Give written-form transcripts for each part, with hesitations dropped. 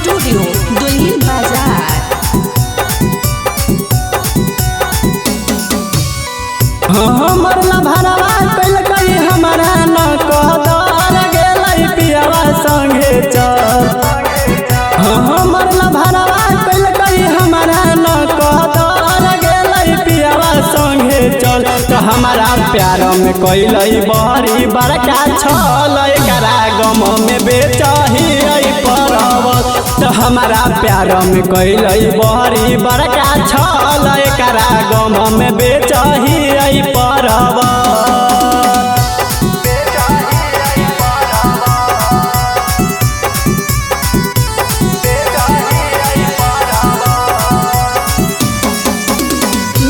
Studio दुल्हिन बाजार। हमर न भरवा कल कई हमारा न कदर गेलै पियावा संगे चल। हमर न भरवा कल कई हमारा न कदर गेलै पियावा संगे चल। तो हमारा प्यार में कैलै बड़ी बड़का छल एकरा गम में बेचही परवल। तो हमारा प्यार में कैलै बड़ी बड़का छल एकरा गम में बेचही परवल।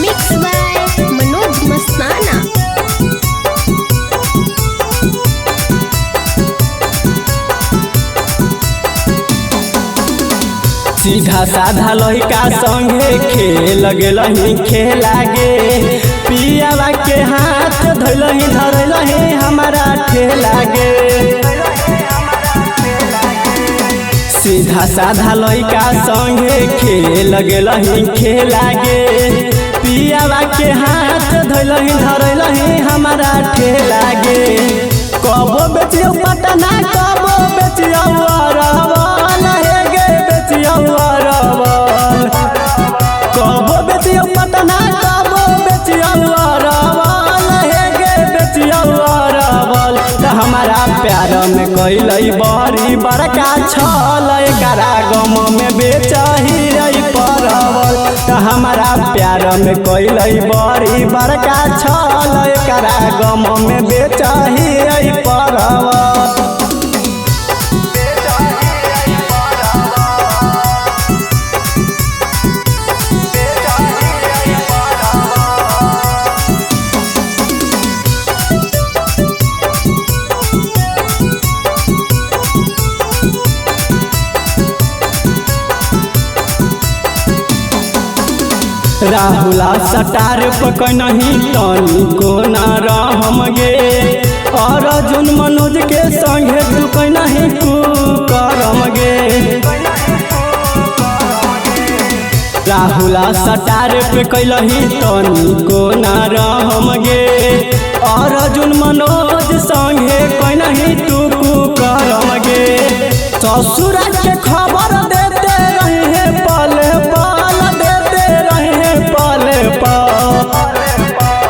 मिक्स बाय मनोज मस्ताना। सीधा साधा लड़का संगे खेल गेलही खेला गे पियावा के हाथ धोलही धरलही हमारा ठेला गे। सीधा साधा लड़का संगे खेल गेलही खेला गे पियावा के हाथ धोलही धरलही हमारा ठेला गे। कबो बेचियो पटना कबो बेचियो अरवल हे गे बेचियो अरवल। कबो बेचियो पटना कबो बेचियो अरवल हे गे बेचियो अरवल। तो हमारा प्यार में कैलै बड़ी बड़का छल एकरा गम में बेचही परवल। तो हमारा प्यार में कैलै बड़ी बड़का छल एकरा गम में बेचही परवल। राहुला सटार पकनही तनी को न रहम गे और अर्जुन मनोज के संगे तू कहीं कुकरम गे। राहुला सटार पे कैलही तनी को न रहम गे और अर्जुन मनोज संगे कहीं तू कुकरम गे। ससुरा के खबर देते रहे पले पल देते रहे पले पल।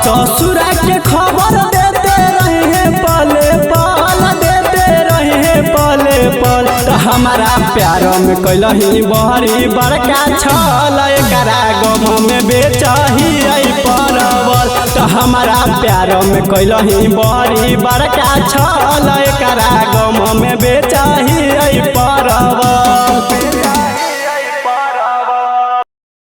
ससुरा के खबर देते रहे पले पल देते रहे पले पल। तो हमारा प्यार में कैलही बड़ी बड़का छल एकरा गम में बेचही परवल। तो हमारा प्यार में कैलही बड़ी बड़का छल एकरा गम में बेचही